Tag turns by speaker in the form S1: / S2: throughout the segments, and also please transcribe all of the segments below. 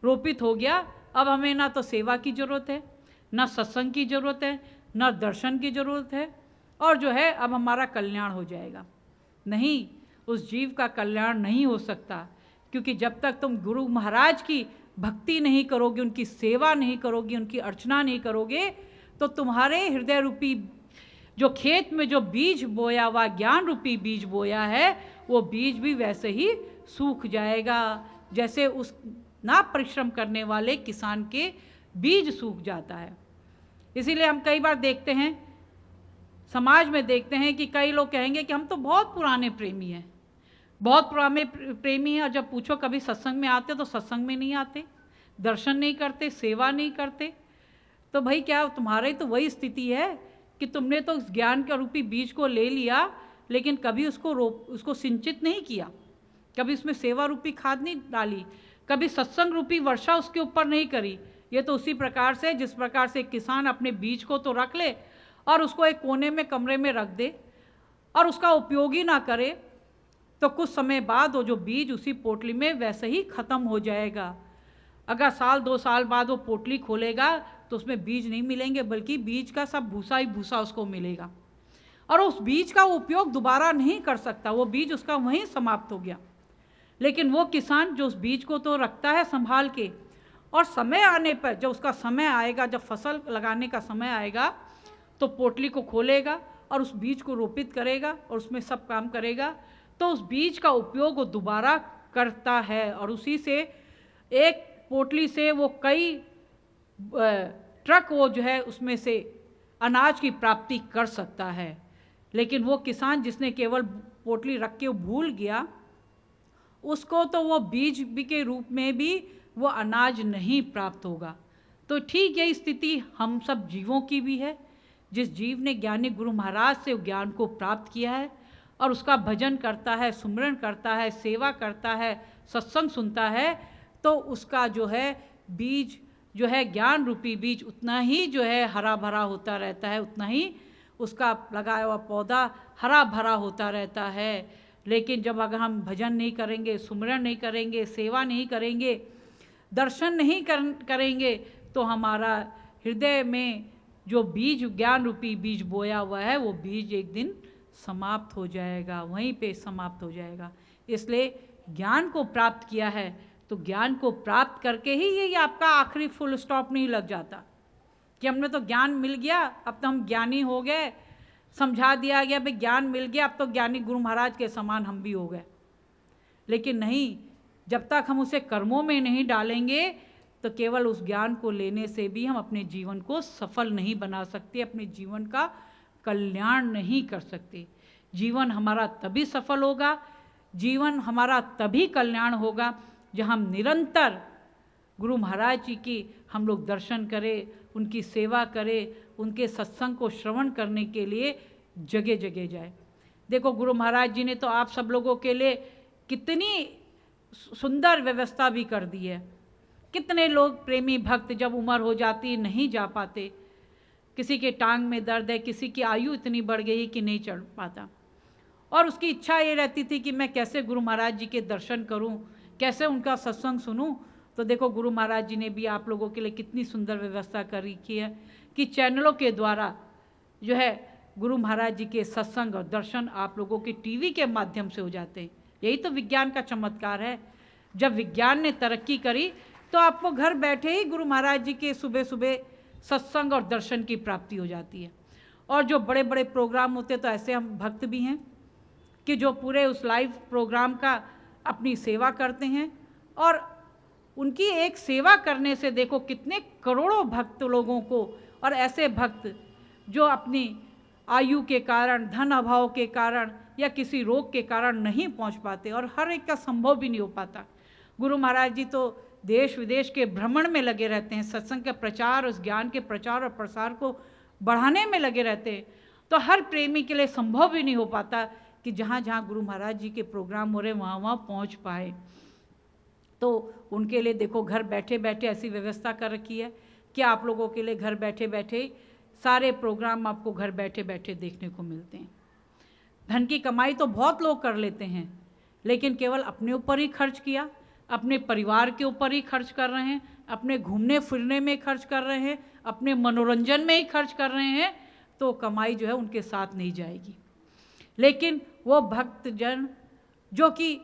S1: रोपित हो गया, अब हमें ना तो सेवा की जरूरत है, ना सत्संग की जरूरत है, ना दर्शन की जरूरत है, और जो है अब हमारा कल्याण हो जाएगा। नहीं, उस जीव का कल्याण नहीं हो सकता, क्योंकि जब तक तुम गुरु महाराज की भक्ति नहीं करोगे, उनकी सेवा नहीं करोगे, उनकी अर्चना नहीं करोगे, तो तुम्हारे हृदय रूपी जो खेत में जो बीज बोया हुआ, ज्ञान रूपी बीज बोया है, वो बीज भी वैसे ही सूख जाएगा, जैसे उस ना परिश्रम करने वाले किसान के बीज सूख जाता है। इसीलिए हम कई बार देखते हैं, समाज में देखते हैं कि कई लोग कहेंगे कि हम तो बहुत पुराने प्रेमी हैं, बहुत पुराने प्रेमी हैं, और जब पूछो कभी सत्संग में आते तो सत्संग में नहीं आते, दर्शन नहीं करते, सेवा नहीं करते। तो भाई क्या तुम्हारी तो वही स्थिति है कि तुमने तो उस ज्ञान का रूपी बीज को ले लिया, लेकिन कभी उसको सिंचित नहीं किया, कभी उसमें सेवा रूपी खाद नहीं डाली, कभी सत्संग रूपी वर्षा उसके ऊपर नहीं करी। ये तो उसी प्रकार से जिस प्रकार से किसान अपने बीज को तो रख ले और उसको एक कोने में कमरे में रख दे और उसका उपयोग ही ना करे, तो कुछ समय बाद वो जो बीज उसी पोटली में वैसे ही ख़त्म हो जाएगा। अगर साल 2 साल बाद वो पोटली खोलेगा तो उसमें बीज नहीं मिलेंगे, बल्कि बीज का सब भूसा ही भूसा उसको मिलेगा, और उस बीज का उपयोग दोबारा नहीं कर सकता, वो बीज उसका वहीं समाप्त हो गया। लेकिन वो किसान जो उस बीज को तो रखता है संभाल के, और समय आने पर जब उसका समय आएगा, जब फसल लगाने का समय आएगा, तो पोटली को खोलेगा और उस बीज को रोपित करेगा और उसमें सब काम करेगा, तो उस बीज का उपयोग वो दोबारा करता है, और उसी से एक पोटली से वो कई ट्रक वो जो है उसमें से अनाज की प्राप्ति कर सकता है। लेकिन वो किसान जिसने केवल पोटली रख के भूल गया, उसको तो वो बीज भी के रूप में भी वो अनाज नहीं प्राप्त होगा। तो ठीक यही स्थिति हम सब जीवों की भी है। जिस जीव ने ज्ञानी गुरु महाराज से ज्ञान को प्राप्त किया है और उसका भजन करता है, सुमरन करता है, सेवा करता है, सत्संग सुनता है, तो उसका जो है बीज जो है ज्ञान रूपी बीज उतना ही जो है हरा भरा होता रहता है, उतना ही उसका लगाया हुआ पौधा हरा भरा होता रहता है। लेकिन जब अगर हम भजन नहीं करेंगे, सुमरन नहीं करेंगे, सेवा नहीं करेंगे, दर्शन नहीं करेंगे, तो हमारा हृदय में जो बीज ज्ञान रूपी बीज बोया हुआ है, वो बीज एक दिन समाप्त हो जाएगा, वहीं पे समाप्त हो जाएगा। इसलिए ज्ञान को प्राप्त किया है तो ज्ञान को प्राप्त करके ही ये आपका आखिरी फुल स्टॉप नहीं लग जाता कि हमने तो ज्ञान मिल गया, अब तो हम ज्ञानी हो गए, समझा दिया गया भाई ज्ञान मिल गया, अब तो ज्ञानी गुरु महाराज के समान हम भी हो गए। लेकिन नहीं, जब तक हम उसे कर्मों में नहीं डालेंगे तो केवल उस ज्ञान को लेने से भी हम अपने जीवन को सफल नहीं बना सकते, अपने जीवन का कल्याण नहीं कर सकते। जीवन हमारा तभी सफल होगा, जीवन हमारा तभी कल्याण होगा जब हम निरंतर गुरु महाराज जी की हम लोग दर्शन करें, उनकी सेवा करें, उनके सत्संग को श्रवण करने के लिए जगह जगह जाए। देखो गुरु महाराज जी ने तो आप सब लोगों के लिए कितनी सुंदर व्यवस्था भी कर दी है। कितने लोग प्रेमी भक्त जब उम्र हो जाती नहीं जा पाते, किसी के टांग में दर्द है, किसी की आयु इतनी बढ़ गई कि नहीं चढ़ पाता, और उसकी इच्छा ये रहती थी कि मैं कैसे गुरु महाराज जी के दर्शन करूं, कैसे उनका सत्संग सुनूं। तो देखो गुरु महाराज जी ने भी आप लोगों के लिए कितनी सुंदर व्यवस्था कर रखी है कि चैनलों के द्वारा जो है गुरु महाराज जी के सत्संग और दर्शन आप लोगों के टीवी के माध्यम से हो जाते हैं। यही तो विज्ञान का चमत्कार है। जब विज्ञान ने तरक्की करी तो आपको घर बैठे ही गुरु महाराज जी के सुबह सुबह सत्संग और दर्शन की प्राप्ति हो जाती है। और जो बड़े बड़े प्रोग्राम होते तो ऐसे हम भक्त भी हैं कि जो पूरे उस लाइव प्रोग्राम का अपनी सेवा करते हैं, और उनकी एक सेवा करने से देखो कितने करोड़ों भक्त लोगों को, और ऐसे भक्त जो अपनी आयु के कारण, धन अभाव के कारण या किसी रोग के कारण नहीं पहुंच पाते, और हर एक का संभव भी नहीं हो पाता। गुरु महाराज जी तो देश विदेश के भ्रमण में लगे रहते हैं, सत्संग के प्रचार, उस ज्ञान के प्रचार और प्रसार को बढ़ाने में लगे रहते हैं। तो हर प्रेमी के लिए संभव भी नहीं हो पाता कि जहाँ जहाँ गुरु महाराज जी के प्रोग्राम हो रहे वहाँ वहाँ पहुँच पाए। तो उनके लिए देखो घर बैठे बैठे ऐसी व्यवस्था कर रखी है कि आप लोगों के लिए घर बैठे बैठे सारे प्रोग्राम आपको घर बैठे बैठे देखने को मिलते हैं। धन की कमाई तो बहुत लोग कर लेते हैं, लेकिन केवल अपने ऊपर ही खर्च किया, अपने परिवार के ऊपर ही खर्च कर रहे हैं, अपने घूमने फिरने में खर्च कर रहे हैं, अपने मनोरंजन में ही खर्च कर रहे हैं, तो कमाई जो है उनके साथ नहीं जाएगी। लेकिन वो भक्तजन जो कि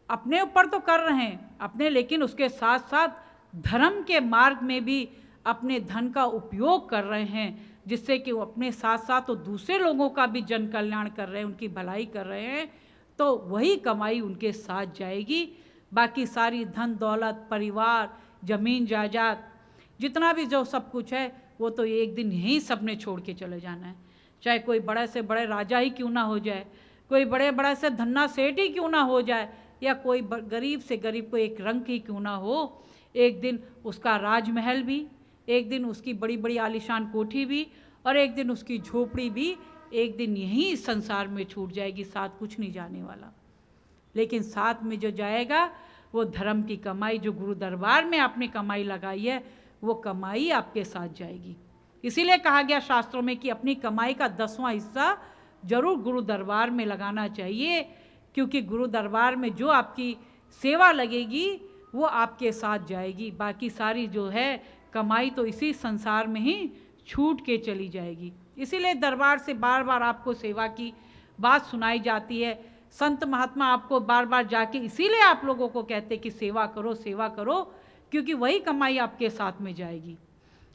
S1: अपने ऊपर तो कर रहे हैं अपने, लेकिन उसके साथ साथ धर्म के मार्ग में भी अपने धन का उपयोग कर रहे हैं, जिससे कि वो अपने साथ साथ तो दूसरे लोगों का भी जन कल्याण कर रहे हैं, उनकी भलाई कर रहे हैं, तो वही कमाई उनके साथ जाएगी। बाकी सारी धन दौलत, परिवार, ज़मीन जायदाद, जितना भी जो सब कुछ है, वो तो एक दिन यहीं सब ने छोड़ के चले जाना है। चाहे कोई बड़े से बड़े राजा ही क्यों ना हो जाए, कोई बड़े से धन्ना सेठ ही क्यों ना हो जाए, या कोई गरीब से गरीब को एक रंग ही क्यों ना हो, एक दिन उसका राजमहल भी, एक दिन उसकी बड़ी बड़ी आलीशान कोठी भी, और एक दिन उसकी झोपड़ी भी एक दिन यहीं संसार में छूट जाएगी, साथ कुछ नहीं जाने वाला। लेकिन साथ में जो जाएगा वो धर्म की कमाई, जो गुरु दरबार में आपने कमाई लगाई है, वो कमाई आपके साथ जाएगी। इसीलिए कहा गया शास्त्रों में कि अपनी कमाई का 10वां हिस्सा जरूर गुरु दरबार में लगाना चाहिए, क्योंकि गुरु दरबार में जो आपकी सेवा लगेगी वो आपके साथ जाएगी। बाकी सारी जो है कमाई तो इसी संसार में ही छूट के चली जाएगी। इसीलिए दरबार से बार बार आपको सेवा की बात सुनाई जाती है। संत महात्मा आपको बार बार जाके इसीलिए आप लोगों को कहते कि सेवा करो, सेवा करो, क्योंकि वही कमाई आपके साथ में जाएगी।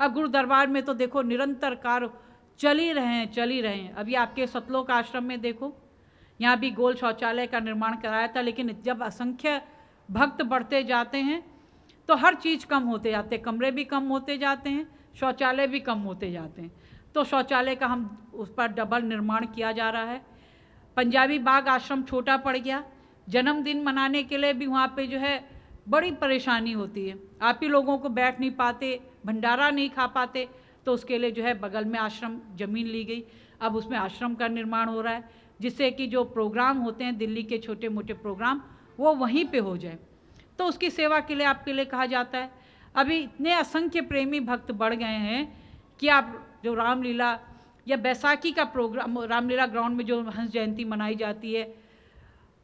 S1: अब गुरु दरबार में तो देखो निरंतर कार्य चल ही रहे हैं। अभी आपके सतलोक आश्रम में देखो, यहाँ भी गोल शौचालय का निर्माण कराया था, लेकिन जब असंख्य भक्त बढ़ते जाते हैं तो हर चीज़ कम होते जाते, कमरे भी कम होते जाते हैं, शौचालय भी कम होते जाते हैं। तो शौचालय का हम उस पर डबल निर्माण किया जा रहा है। पंजाबी बाग आश्रम छोटा पड़ गया, जन्मदिन मनाने के लिए भी वहाँ पे जो है बड़ी परेशानी होती है, आप ही लोगों को बैठ नहीं पाते, भंडारा नहीं खा पाते, तो उसके लिए जो है बगल में आश्रम ज़मीन ली गई, अब उसमें आश्रम का निर्माण हो रहा है, जिससे कि जो प्रोग्राम होते हैं दिल्ली के छोटे मोटे प्रोग्राम वो वहीं पे हो जाए। तो उसकी सेवा के लिए आपके लिए कहा जाता है। अभी इतने असंख्य प्रेमी भक्त बढ़ गए हैं कि आप जो रामलीला या बैसाखी का प्रोग्राम, रामलीला ग्राउंड में जो हंस जयंती मनाई जाती है,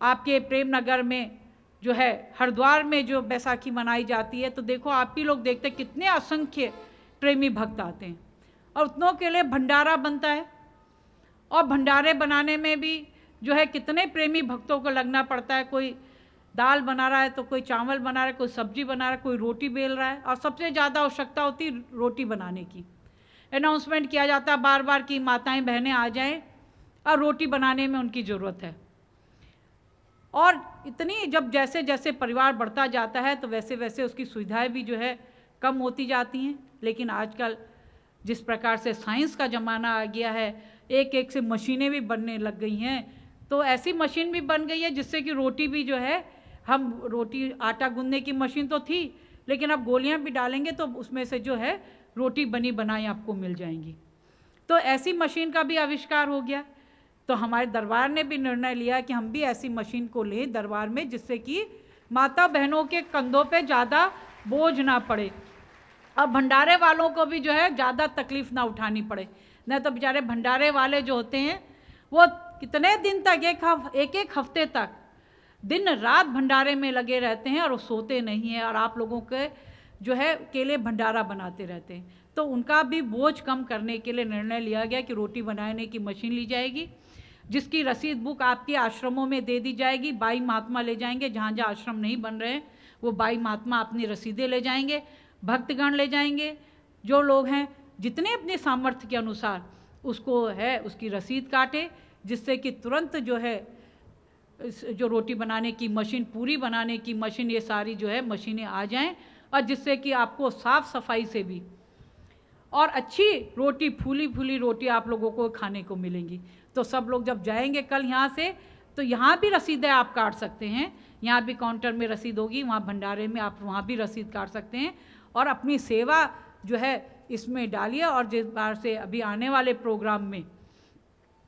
S1: आपके प्रेम नगर में जो है हरिद्वार में जो बैसाखी मनाई जाती है, तो देखो आप ही लोग देखते कितने असंख्य प्रेमी भक्त आते हैं, और उतनों के लिए भंडारा बनता है, और भंडारे बनाने में भी जो है कितने प्रेमी भक्तों को लगना पड़ता है। कोई दाल बना रहा है तो कोई चावल बना रहा है, कोई सब्जी बना रहा है, कोई रोटी बेल रहा है, और सबसे ज़्यादा आवश्यकता होती है रोटी बनाने की। अनाउंसमेंट किया जाता है बार बार कि माताएं बहनें आ जाएं, और रोटी बनाने में उनकी ज़रूरत है। और इतनी जब जैसे जैसे परिवार बढ़ता जाता है तो वैसे वैसे उसकी सुविधाएं भी जो है कम होती जाती हैं। लेकिन आजकल जिस प्रकार से साइंस का ज़माना आ गया है, एक एक से मशीनें भी बनने लग गई हैं, तो ऐसी मशीन भी बन गई है जिससे कि रोटी भी जो है, हम रोटी आटा गूंदने की मशीन तो थी, लेकिन अब गोलियां भी डालेंगे तो उसमें से जो है रोटी बनी बनाई आपको मिल जाएंगी। तो ऐसी मशीन का भी आविष्कार हो गया। तो हमारे दरबार ने भी निर्णय लिया कि हम भी ऐसी मशीन को लें दरबार में, जिससे कि माता बहनों के कंधों पे ज़्यादा बोझ ना पड़े, और भंडारे वालों को भी जो है ज़्यादा तकलीफ़ ना उठानी पड़े। नहीं तो बेचारे भंडारे वाले जो होते हैं वो कितने दिन तक, एक एक हफ्ते तक दिन रात भंडारे में लगे रहते हैं, और वो सोते नहीं हैं, और आप लोगों के जो है केले भंडारा बनाते रहते हैं। तो उनका भी बोझ कम करने के लिए निर्णय लिया गया कि रोटी बनाने की मशीन ली जाएगी, जिसकी रसीद बुक आपके आश्रमों में दे दी जाएगी। बाई महात्मा ले जाएंगे, जहाँ जहाँ आश्रम नहीं बन रहे हैं वो बाई महात्मा अपनी रसीदें ले जाएंगे, भक्तगण ले जाएंगे, जो लोग हैं जितने अपने सामर्थ्य के अनुसार उसको है उसकी रसीद काटे, जिससे कि तुरंत जो है जो रोटी बनाने की मशीन, पूरी बनाने की मशीन, ये सारी जो है मशीनें आ जाएं, और जिससे कि आपको साफ़ सफाई से भी और अच्छी रोटी, फूली फूली रोटी आप लोगों को खाने को मिलेंगी। तो सब लोग जब जाएंगे कल यहाँ से, तो यहाँ भी रसीदें आप काट सकते हैं, यहाँ भी काउंटर में रसीद होगी, वहाँ भंडारे में आप वहाँ भी रसीद काट सकते हैं, और अपनी सेवा जो है इसमें डालिए। और जिस बार से अभी आने वाले प्रोग्राम में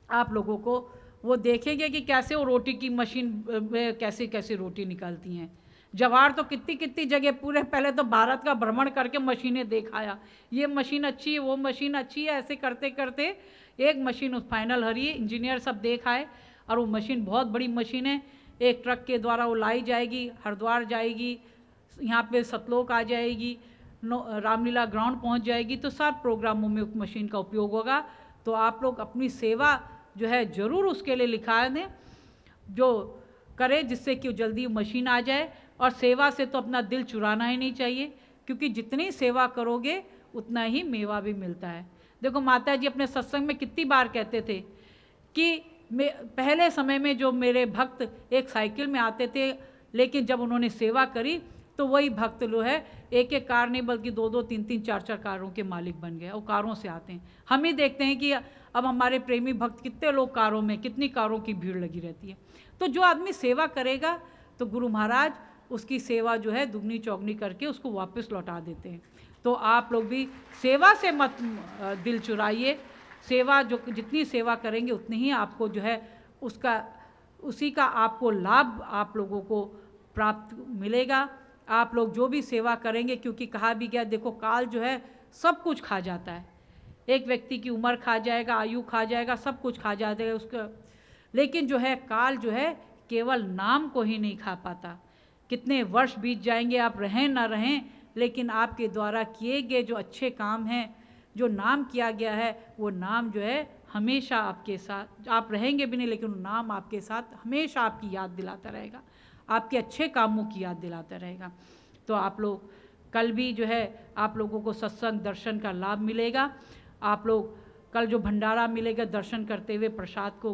S1: आप लोगों को वो देखेंगे कि कैसे वो रोटी की मशीन में कैसे कैसे रोटी निकालती हैं। जवाहर तो कितनी कितनी जगह पूरे पहले तो भारत का भ्रमण करके मशीनें दिखाया, ये मशीन अच्छी है, वो मशीन अच्छी है, ऐसे करते करते एक मशीन फाइनल हरी, इंजीनियर सब देखाए, और वो मशीन बहुत बड़ी मशीन है, एक ट्रक के द्वारा वो लाई जाएगी, हरिद्वार जाएगी, यहाँ पे सतलोक आ जाएगी, रामलीला ग्राउंड पहुँच जाएगी। तो सब प्रोग्रामों में उस मशीन का उपयोग होगा। तो आप लोग अपनी सेवा जो है ज़रूर उसके लिए लिखा दें, जो करें जिससे कि जल्दी मशीन आ जाए। और सेवा से तो अपना दिल चुराना ही नहीं चाहिए, क्योंकि जितनी सेवा करोगे उतना ही मेवा भी मिलता है। देखो माता जी अपने सत्संग में कितनी बार कहते थे कि पहले समय में जो मेरे भक्त एक साइकिल में आते थे, लेकिन जब उन्होंने सेवा करी तो वही भक्त जो है एक एक कार नहीं बल्कि दो दो तीन तीन चार चार कारों के मालिक बन गए। वो कारों से आते हैं। हम ही देखते हैं कि अब हमारे प्रेमी भक्त कितने लोग कारों में, कितनी कारों की भीड़ लगी रहती है। तो जो आदमी सेवा करेगा तो गुरु महाराज उसकी सेवा जो है दुगनी चौगनी करके उसको वापस लौटा देते हैं। तो आप लोग भी सेवा से मत दिल चुराइए। सेवा जो जितनी सेवा करेंगे उतनी ही आपको जो है उसी का आपको लाभ आप लोगों को प्राप्त मिलेगा। आप लोग जो भी सेवा करेंगे, क्योंकि कहा भी गया, देखो काल जो है सब कुछ खा जाता है। एक व्यक्ति की उम्र खा जाएगा, आयु खा जाएगा, सब कुछ खा जाएगा उसका, लेकिन जो है काल जो है केवल नाम को ही नहीं खा पाता। कितने वर्ष बीत जाएंगे, आप रहें ना रहें, लेकिन आपके द्वारा किए गए जो अच्छे काम हैं, जो नाम किया गया है, वो नाम जो है हमेशा आपके साथ, आप रहेंगे भी नहीं लेकिन वो नाम आपके साथ हमेशा आपकी याद दिलाता रहेगा, आपके अच्छे कामों की याद दिलाता रहेगा। तो आप लोग कल भी जो है आप लोगों को सत्संग दर्शन का लाभ मिलेगा। आप लोग कल जो भंडारा मिलेगा दर्शन करते हुए, प्रसाद को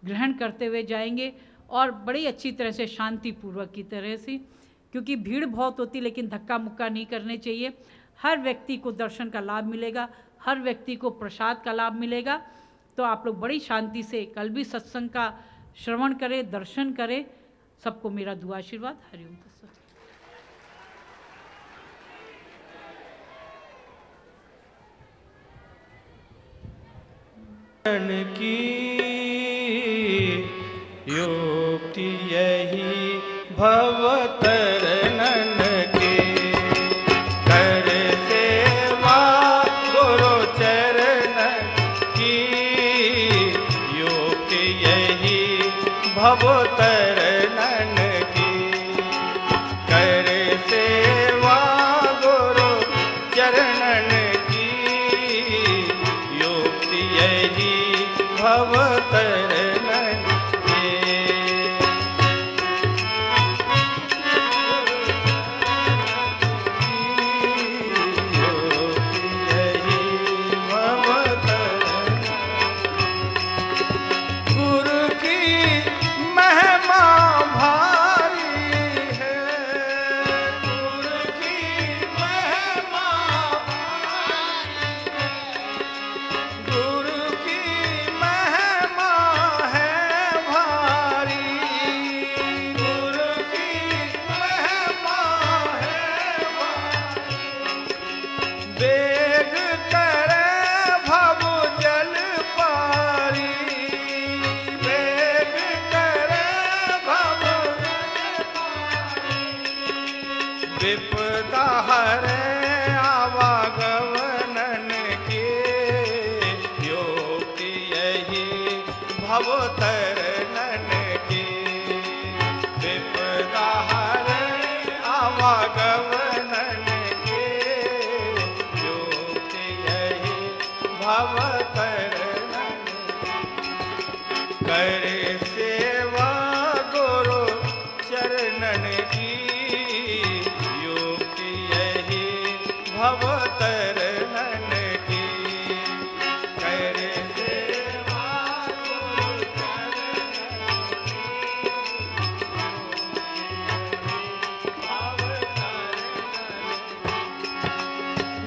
S1: ग्रहण करते हुए जाएंगे, और बड़ी अच्छी तरह से शांतिपूर्वक की तरह से, क्योंकि भीड़ बहुत होती, लेकिन धक्का मुक्का नहीं करने चाहिए। हर व्यक्ति को दर्शन का लाभ मिलेगा, हर व्यक्ति को प्रसाद का लाभ मिलेगा। तो आप लोग बड़ी शांति से कल भी सत्संग का श्रवण करें, दर्शन करें। सबको मेरा दुआ आशीर्वाद। हरिओम तत्सत।
S2: की युक्ति यही भवतरणन के, कर सेवा गुरु चरण की युक्ति यही भवतरणन की, कर सेवा गुरु चरणन की युक्ति यही भवतरणन के। गुरु की महिमा भारी है, गुरु की महिमा भारी है, गुरु की महिमा है भारी, गुरु की महिमा है भारी। वेग करे भव जल पारी, वेग करे भव जल पारी, विपदा हरे आवागमनन के योक्ति यही भवतरणन के, विपदा हरे आवागमनन के योक्ति यही भवतरणन के। करे सेवा गुरु चरणन की युक्ति यही भवतरणन की, करे सेवा गुरु चरणन की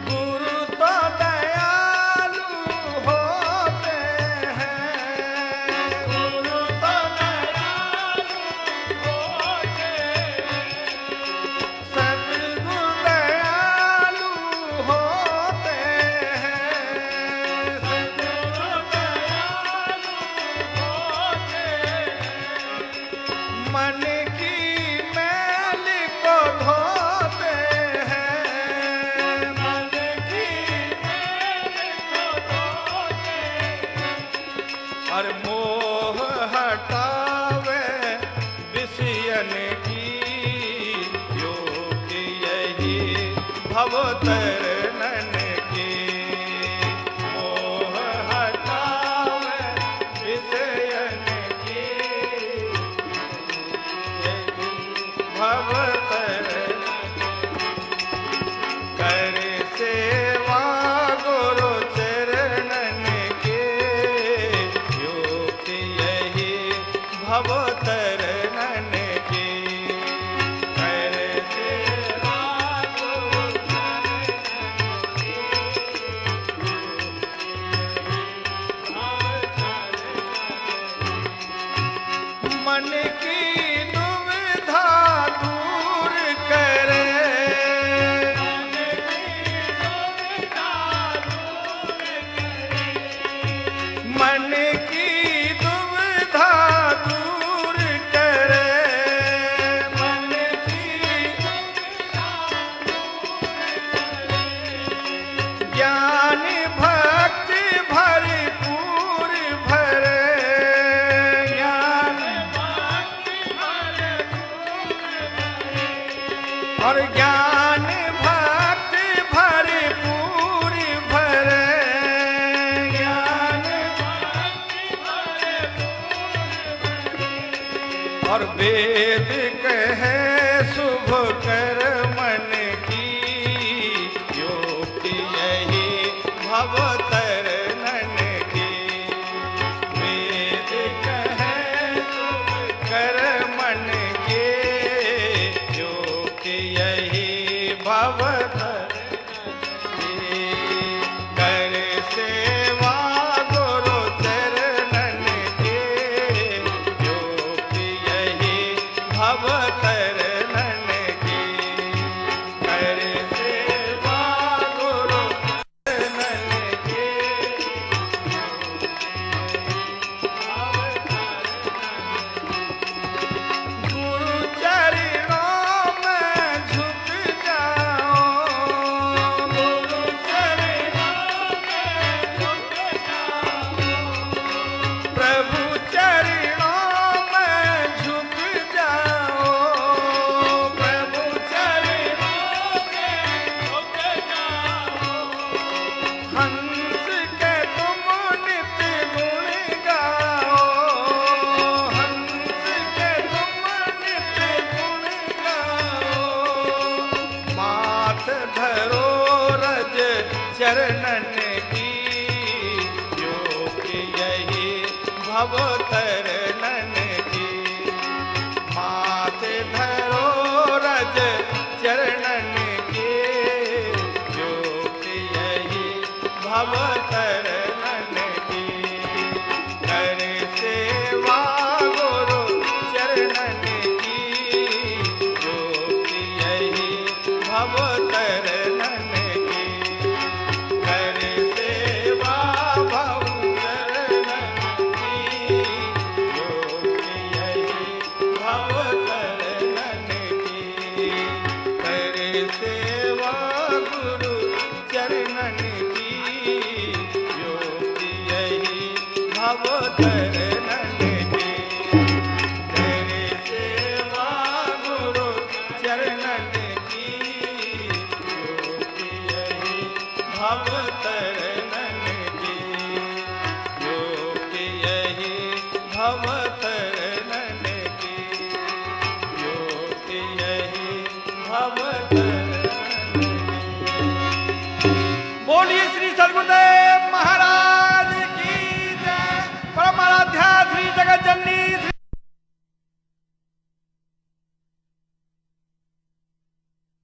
S2: गुरु तो दयालु होते हैं, गुरु तो दयालु होते हैं, सद्गुरु दयालु होते हैं, सद्गुरु दयालु होते हैं, मन की मैल को धोते हैं, मन की मैल को धोते हैं, और मोह हटावे विषय भवतरणन की। मोह हटावे विषयन की, भवतरण कर सेवा गुरु चरणन के। युक्ति यही भवतरणन की। कर सेवा गुरु मन की दुविधा दूर करे। मन की दुविधा दूर करे। मन की ज्ञान भक्ति भरपूर भरे। ज्ञान और ज्ञान भक्ति भरपूर भरे। ज्ञान और वेद कहे शुभ कर्मन की। योग्य यही भवतरणन की। वेद कहे शुभ कर्मन के। योग्य यही भवतरणन की। कर सेवा गुरु चरणन के। योग्य यही भवतरणन की। कर सेवा गुरु चरणन के। गुरु चरणों में झुक जाओ। गुरु चरणों में झुक जाओ। प्रभु चरणों में झुक जाओ। प्रभु चरणों में झुक जाओ। हंस के तुम नित्य गुण गाओ। हंस के तुम नित्य गुण गाओ। माथ धरो रज चरणन की। योग्य यही भवतरणन की। माथ धरो रज चरणन की। योग्य यही भवतरणन की। कर सेवा गुरु चरणन की। योग्य यही भवतरणन की। कर सेवा भव चरणन की। योग्य यही भवतरणन की। कर सेवा गुरु चरणन की। योग्य यही भवतरणन की। कर सेवा गुरु चरणन की। योग्य यही भवतरणन की। योग्य यही भवतरणन की। योग्य यही भवतरणन की। बोलिए श्री सद्गुरुदेव